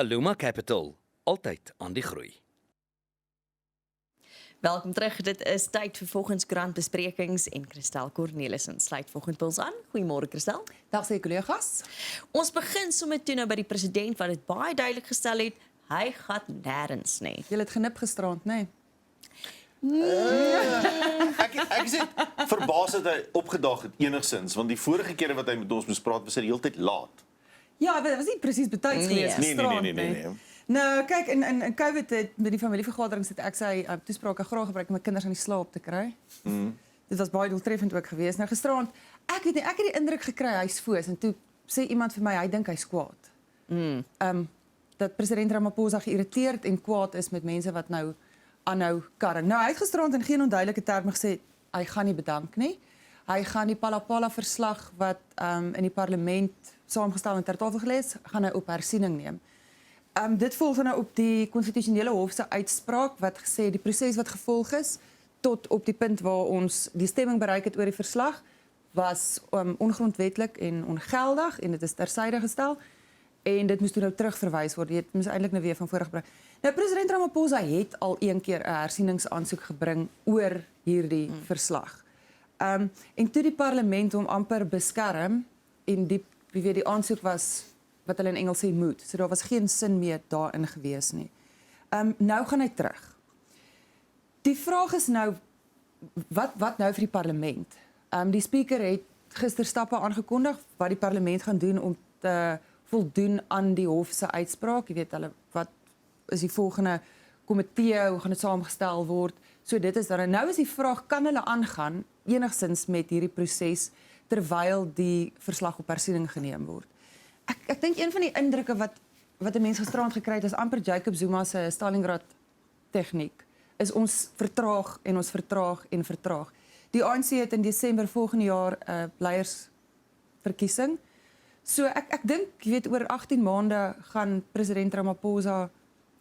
Aluma Capital, altyd aan die groei. Welkom terug, dit is tyd vir volgens koerantbesprekings en Christel Cornelissen sluit volgens by ons aan. Goeiemôre Christel. Dag sy kollegas. Ons begin sommer toe nou by die president wat dit baie duidelik gestel het, hy gaan nêrens nie. Jy het genip gisterand, nê? Ek is net verbaas dat hy opgedaag het enigstens, want die vorige kere wat hy met ons moes praat, was hy die hele tyd laat. Ja, dit was nie presies betyds geweest gisterand Nee. Nou, kyk, in COVID het met die familievergaderings het ek sy toesprake graag gebruik om my kinders aan die slaap te kry. Dit was baie doeltreffend ook geweest. Nou gisterand, ek weet nie, ek het die indruk gekry hy's foos en toe sê iemand vir my hy dink hy's kwaad. Dat president Ramaphosa geïrriteerd en kwaad is met mense wat nou aanhou karring. Nou, hy het gisterand in geen onduidelike terme gesê hy gaan nie bedank nie. Hy gaan die Palapala verslag wat in die parlement saamgestel en ter tafel gelees, gaan hy op hersiening neem. Dit volg nou op die konstitusionele hof se uitspraak wat gesê die proses wat gevolg is tot op die punt waar ons die stemming bereik het oor die verslag was ongrondwetlik en ongeldig en dit is tersyde gestel en dit moes toe nou terugverwys word. Dit moes eintlik nou weer van voor gebring. Nou president Ramaphosa het al een keer 'n hersieningsaansoek gebring oor hierdie verslag. En toe die parlement hom amper beskerm en die aansoek was wat hulle in Engels sê moet. So daar was geen sin meer daarin gewees nie. Nou gaan hy terug. Die vraag is nou wat nou vir die parlement? Die speaker het gister stappe aangekondig wat die parlement gaan doen om te voldoen aan die hof se uitspraak. Jy weet hulle wat is die volgende komitee, hoe gaan dit saamgestel word? So dit is dan nou is die vraag kan hulle aangaan enigstens met hierdie proses terwyl die verslag op hersiening geneem word. Ek dink een van die indrukke wat 'n mens gisterand gekry het is amper Jacob Zuma se Stalingrad tegniek. Is ons vertraag en ons vertraag en vertraag. Die ANC het in Desember volgende jaar 'n leiersverkiesing. So ek dink, jy weet oor 18 maande gaan president Ramaphosa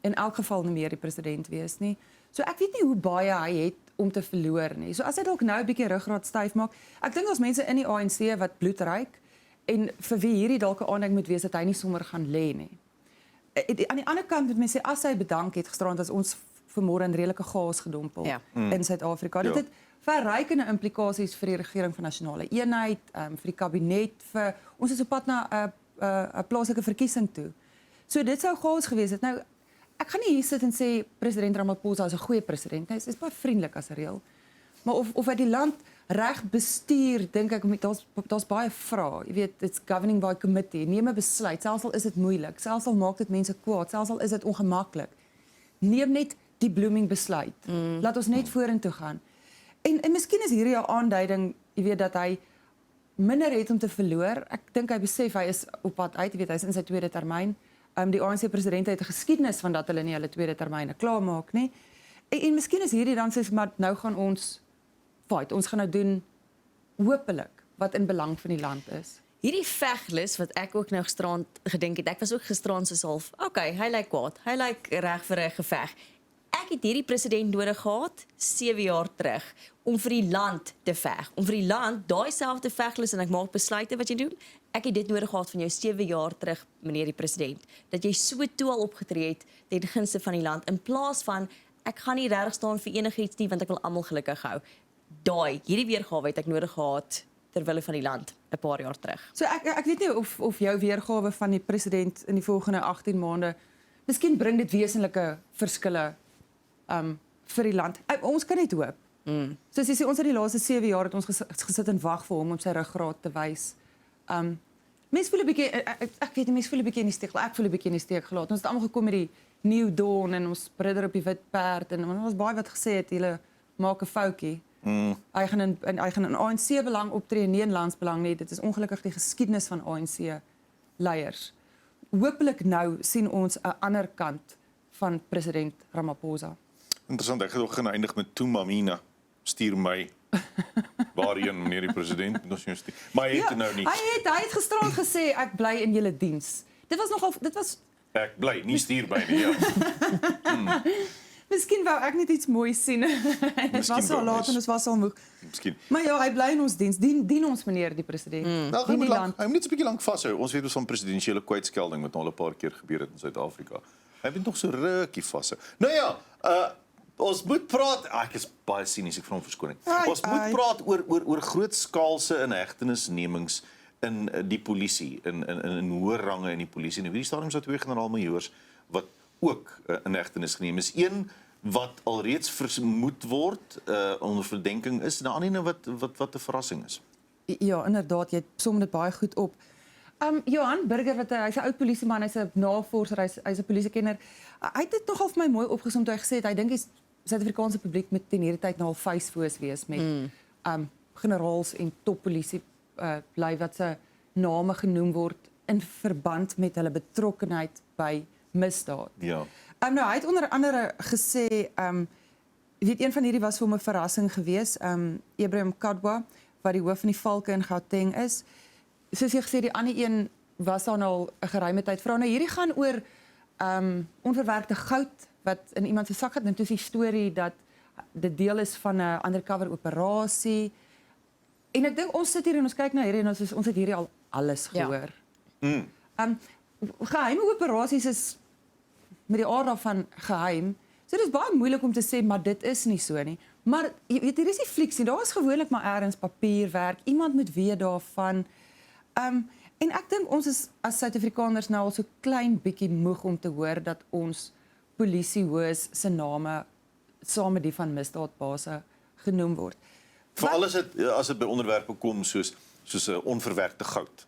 in elk geval nie meer die president wees nie. So ek weet nie hoe baie hy het om te verloor nie. So as hy dalk nou 'n bietjie ruggraat styf maak. Ek dink ons mense in die ANC wat bloed ruik en vir wie hierdie dalk 'n aanduiding moet wees dat hy nie sommer gaan lê nie. Aan die ander kant moet mense sê as hy bedank het gisterand as ons vanmôre in redelike chaos gedompel in Suid-Afrika. Dit het verrykende implikasies vir die regering van nasionale eenheid, vir die kabinet, vir ons is op pad na 'n plaaslike verkiesing toe. So dit sou chaos gewees het. Nou ek gaan nie hier sit en sê president Ramaphosa is 'n goeie president. Hy is baie vriendelik as reël. Maar of hy die land reg bestuur, dink ek daar's baie vrae. Jy weet, it's governing by committee. Neem 'n besluit, selfs al is dit moeilik, selfs al maak dit mense kwaad, selfs al is dit ongemaklik. Neem net die blooming besluit. Laat ons net vorentoe gaan. En miskien is hierdie 'n aanduiding, jy weet dat hy minder het om te verloor. Ek dink hy besef hy is op pad uit, jy weet hy's in sy tweede termyn. Die ANC president het 'n geskiedenis van dat hulle nie hulle tweede termyne klaarmaak nie. En miskien is hierdie dan sê maar nou gaan ons fight. Ons gaan nou doen hopelik wat in belang van die land is. Hierdie veglus wat ek ook nou gisterand gedink het, ek was ook gisterand so half, okay, hy lyk kwaad, hy lyk reg vir 'n geveg. Ek het hierdie president nodig gehad 7 jaar terug om vir die land te veg, om vir die land daai selfde veglus en ek maak besluite wat jy doen. Ek het dit nodig gehad van jou 7 jaar terug, meneer die president, dat jy so toe al opgetree het ten gunste van die land in plaas van ek gaan nie regtig staan vir enigiets nie want ek wil almal gelukkig hou. Hierdie weergawe het ek nodig gehad terwille van die land 'n paar jaar terug. So ek weet nie of jou weergawe van die president in die volgende 18 maande, miskien bring dit wesenlike verskille vir die land. Ons kan net hoop. Soos jy sê, ons het die laaste 7 jaar het ons gesit en wag vir hom om sy ruggraat te wys. Mense voel 'n bietjie ek weet nie, mense voel 'n bietjie in die steek. Ek voel 'n bietjie in die steek gelaat. Ons het almal gekom met die New Dawn en ons ridder op die wit perd en ons baie wat gesê het hulle maak 'n foutjie. Hy gaan in ANC belang optree, nie in landsbelang nie. Dit is ongelukkig die geskiedenis van ANC leiers. Hopelik nou sien ons 'n ander kant van president Ramaphosa. Interessant, ek het ook gaan eindig met Tumamina, stuur my waarheen meneer die president, maar hy het nou nie. Hy het gisterand gesê ek bly in julle diens. Dit was Ek bly, nie stuur by nie, ja. Miskien wou ek net iets moois sien. Dit Miskien was al wou laat mens. en ons was al moeg. Miskien. Maar ja, hy bly in ons diens. Dien ons meneer die president. Nou, hy Dien moet die lank, land. hy moet net 'n bietjie lank vashou. Ons weet ons van presidensiële kwytskelding wat al 'n paar keer gebeur het in Suid-Afrika. Hy moet nog so rukkie vashou. Nou ja, ons moet praat, ek is baie sinies, ek vra om verskoning. Ons moet praat oor grootskaalse inhegtenisnemings in die polisie, in hoër range in die polisie. Nou hierdie stadium is daar 2 generaal-majoors wat ook in hegtenis geneem is. Een wat alreeds vermoed word onder verdenking is, en 'n ander wat 'n verrassing is. Ja, inderdaad, jy som dit baie goed op. Johan Burger, hy's 'n oud polisieman, hy's 'n navorser, hy's 'n polisiekenner. Hy het dit nogal vir my mooi opgesom toe hy gesê het hy dink die Suid-Afrikaanse publiek moet teen hierdie tyd nou al vuisfoos wees met generaals en toppolisie bly wat se name genoem word in verband met hulle betrokkenheid by misdaad. Ja. Nou hy het onder andere gesê, jy weet een van hierdie was vir hom 'n verrassing geweest, Ibrahim Kadwa wat die hoof van die Valke in Gauteng is. Soos jy gesê die ander een was daar al 'n geruime tyd vra. Nou hierdie gaan oor onverwerkte goud wat in iemand se sak het. En toe is die storie dat dit deel is van 'n undercover operasie. En ek dink ons sit hier en ons kyk na hierdie en ons het hierdie al alles gehoor. Ja. Geheime operasies is met die aard daarvan geheim. So dit is baie moeilik om te sê maar dit is nie so nie. Maar jy weet hier is die flieks nie. Daar is gewoonlik maar ergens papierwerk. Iemand moet weet daarvan. En ek dink ons is as Suid-Afrikaners nou al so klein bietjie moeg om te hoor dat ons polisiehoës se name saam met die van misdaadbase genoem word. Veral as dit by onderwerpe kom soos 'n onverwerkte goud.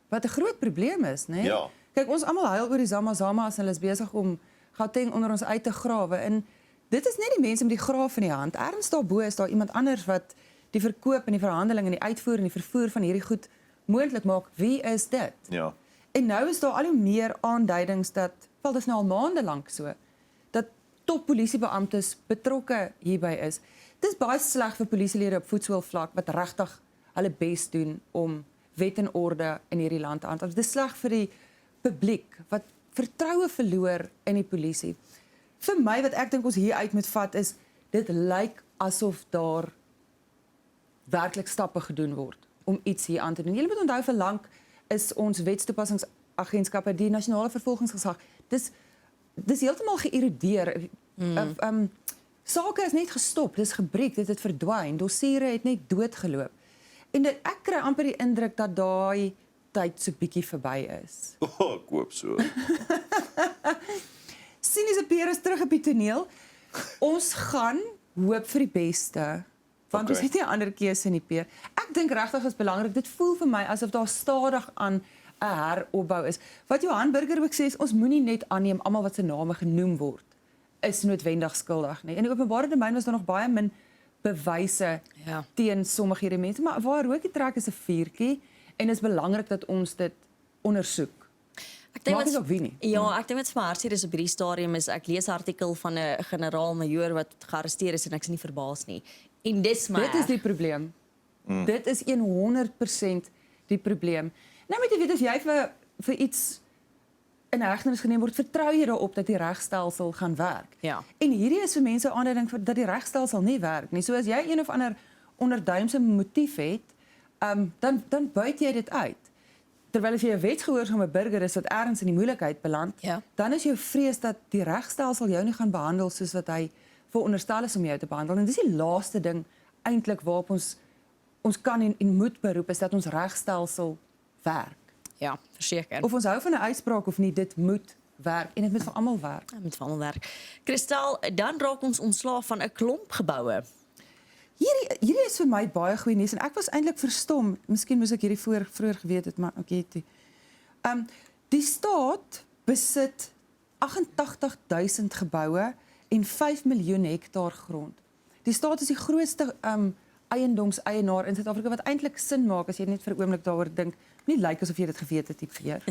Wat 'n groot probleem is, né? Ja. Kyk, ons almal huil oor die Zama as hulle is besig om Gauteng onder ons uit te grawe en dit is net die mense met die graaf in die hand. Ergens daarbo is daar iemand anders wat die verkoop en die verhandeling en die uitvoer en die vervoer van hierdie goed moontlik maak. Wie is dit? Ja. En nou is daar al hoe meer aanduidings dat, wel dis nou al maande lank so, dat top polisiebeamptes betrokke hierby is. Dit is baie sleg vir polisielede op voetsoolvlak wat regtig hulle bes doen om wet en orde in hierdie land aan te hou. Dit is sleg vir die publiek wat vertroue verloor in die polisie. Vir my wat ek dink ons hier uit moet vat is, dit lyk asof daar werklik stappe gedoen word om iets hier aan te doen. Julle moet onthou vir lank is ons wetstoepassingsagentskappe die nasionale vervolgingsgesag. Dis heeltemal geïrodeer. Sake is net gestop, dis gebreek, dit het verdwyn. Dossiere het net doodgeloop. En ek kry amper die indruk dat daai tyd so bietjie verby is. Ek hoop so. Siniese Peer is terug op die toneel. Ons gaan hoop vir die beste. Want ons het nie 'n ander keuse nie, Peer. Ek dink regtig is belangrik. Dit voel vir my asof daar stadig aan 'n heropbou is. Wat Johan Burger ook sê is ons moenie net aanneem almal wat se name genoem word is noodwendig skuldig nie. In die openbare domein was daar nog baie min bewyse teen sommige hierdie mense, maar waar rookie trek is 'n vuurtjie en is belangrik dat ons dit ondersoek. Ek dink Maak nie saak wie nie. Ja, ek dink wat vir my hartseer is op hierdie stadium is ek lees 'n artikel van 'n generaal-majoor wat gearresteer is en ek is nie verbaas nie. En dis maar Dit is die probleem. Dit is 100% die probleem. Nou moet jy weet as jy vir iets in hegtenis geneem word, vertrou jy daarop dat die regstelsel gaan werk. Ja. En hierdie is vir mense 'n aanduiding dat die regstelsel nie werk nie. So as jy een of ander onderduimse motief het, dan buit jy dit uit. Terwyl as jy 'n wetsgehoorsame burger is wat ergens in die moeilikheid beland, dan is jou vrees dat die regstelsel jou nie gaan behandel soos wat hy veronderstel is om jou te behandel. En dis die laaste ding eintlik waarop ons kan en moet beroep is dat ons regstelsel werk. Ja, verseker. Of ons hou van 'n uitspraak of nie, dit moet werk en dit moet vir almal werk. Dit moet vir almal werk. Kristal, dan raak ons ontslaaf van 'n klomp geboue. Hierdie is vir my baie goeie nuus en ek was eintlik verstom. Miskien moes ek hierdie vroeër geweet het, maar okay toe. Die staat besit 88,000 geboue en 5 miljoen hektaar grond. Die staat is die grootste eiendomseienaar in Suid-Afrika wat eintlik sin maak as jy net vir 'n oomblik daaroor dink. Nie lyk asof jy dit geweet het, Pierre.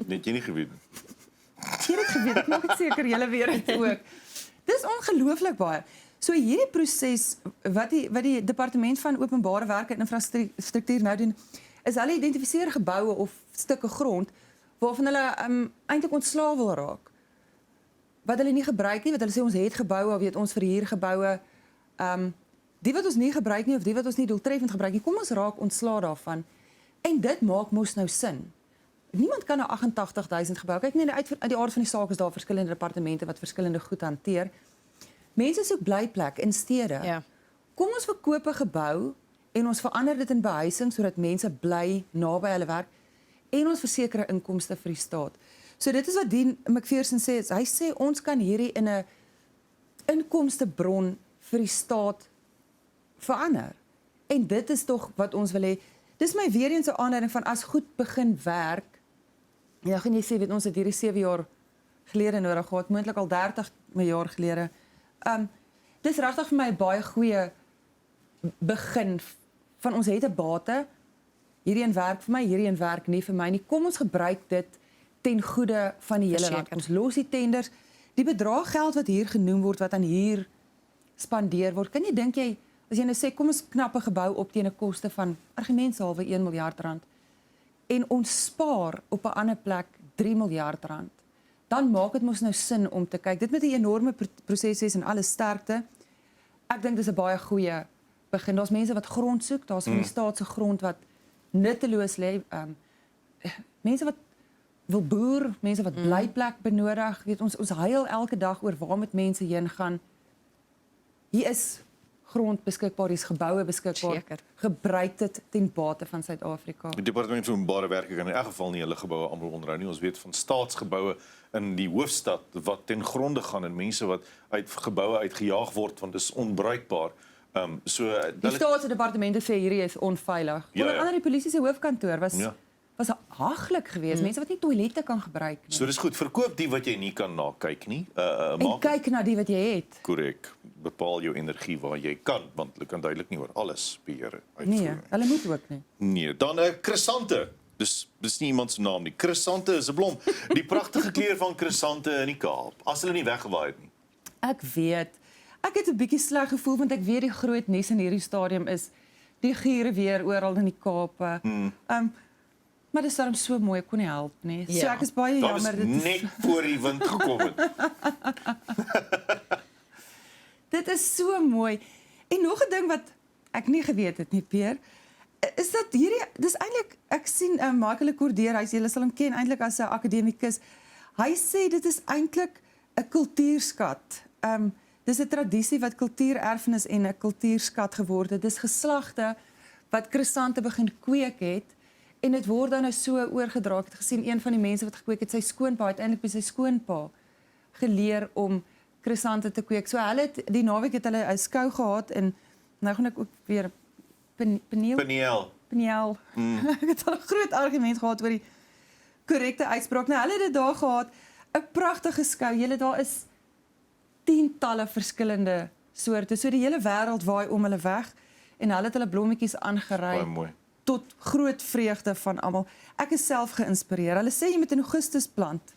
Net jy nie geweet nie. Jy het dit geweet, ek maak dit seker julle weer dit ook. Dis ongelooflik baie. So hierdie proses wat die departement van openbare werke en infrastruktuur nou doen, is hulle identifiseer geboue of stukke grond waarvan hulle eintlik ontslae wil raak. wat hulle nie gebruik nie, wat hulle sê ons het geboue, of weet ons verhuur geboue. Die wat ons nie gebruik nie of die wat ons nie doeltreffend gebruik nie, kom ons raak ontslae daarvan. En dit maak mos nou sin. Niemand kan nou 88.000 gebou. Kyk net uit die aard van die saak is daar verskillende departemente wat verskillende goed hanteer. Mense soek blyplek in stede. Ja. Kom ons verkoop 'n gebou en ons verander dit in behuising sodat mense bly naby hulle werk en ons verseker inkomste vir die staat. So dit is wat Dean McPherson sê. Hy sê ons kan hierdie in 'n inkomstebron vir die staat verander. En dit is tog wat ons wil hê. Dis my weer eens 'n aanleiding van as goed begin werk. Ja, gaan jy sê weet ons het hierdie 7 jaar gelede nodig gehad, moontlik al 30 jaar gelede. Dis regtig vir my 'n baie goeie begin van ons het 'n bate. Hierdie een werk vir my, hierdie een werk nie vir my nie. Kom ons gebruik dit ten goede van die hele land. Ons los die tenders. Die bedrag geld wat hier genoem word wat aan hier spandeer word. Kan jy dink jy as jy nou sê kom ons knap 'n gebou op teen 'n koste van argumentshalwe 1 miljard rand en ons spaar op 'n ander plek 3 miljard rand. Dan maak dit mos nou sin om te kyk. Dit met 'n enorme proses is en alle sterkte. Ek dink dis 'n baie goeie begin. Daar's mense wat grond soek, daar's van die staat se grond wat nutteloos lê. Mense wat wil boer, mense wat blyplek benodig. Weet ons huil elke dag oor waar met mense heen gaan. Hier is grond beskikbaar, hier is geboue beskikbaar. Seker. Gebruik dit ten bate van Suid-Afrika. Die departement van openbare werke kan in elk geval nie hulle geboue almal onderhou nie. Ons weet van staatsgeboue in die hoofstad wat ten gronde gaan en mense wat uit geboue uitgejaag word want dit is onbruikbaar. Die staatsdepartemente sê hierdie is onveilig. Ja, Onder ja. andere die polisie se hoofkantoor was Ja. was haglik geweest. Mense wat nie toilette kan gebruik nie. So dis goed, verkoop die wat jy nie kan nakyk nie. En Maak kyk na die wat jy het. korrek. Bepaal jou energie waar jy kan, want hulle kan duidelik nie oor alles beheer uitvoer Nee, nie. hulle moet ook nie. Nee, dan 'n chrysante. Dis nie iemand se naam nie. Chrysante is 'n blom. Die pragtige kleur van chrysante in die Kaap. As hulle nie weggewaai het nie. Ek weet. Ek het 'n bietjie sleg gevoel want ek weet die groot nes in hierdie stadium is die giere weer oral in die Kaap. Maar dit is daarom so mooi, ek kon nie help nie. So Ja. ek is baie Daar was jammer dit is net voor die wind gekom het. dit is so mooi. En nog 'n ding wat ek nie geweet het nie, Peer, is dat hierdie dis eintlik ek sien Michael Lekordeer, julle sal hom ken eintlik as 'n akademikus. Hy sê dit is eintlik 'n kultuurskat. Dis 'n tradisie wat kultuurerfenis en 'n kultuurskat geword het. Dis geslagte wat chrysante begin kweek het en dit word dan nou so oorgedra. Ek het gesien een van die mense wat gekweek het, sy skoonpa het eintlik by sy skoonpa geleer om chrysante te kweek. So hulle het die naweek het hulle 'n skou gehad en nou gaan ek ook weer Peniel. Ek het al 'n groot argument gehad oor die korrekte uitspraak. Nou hulle het dit daar gehad, 'n pragtige skou. Julle daar is tientalle verskillende soorte. So die hele wêreld waai om hulle weg en hulle het hulle blommetjies aangery Baie mooi. tot groot vreugde van almal. Ek is self geïnspireer. Hulle sê jy moet in Augustus plant.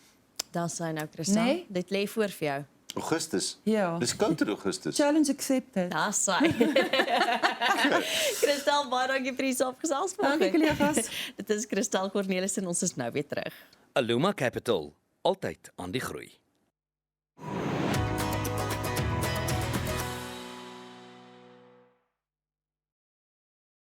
Dan sy nou Christel. Nee? Dit lê voor vir jou. Augustus. Ja. Dis koud in Augustus. Challenge accepted. Daar sy. Christel, baie dankie vir die saamgesels Dankie vanoggend. kollegas. Dit is Christel Cornelissen en ons is nou weer terug. Aluma Capital, altyd aan die groei.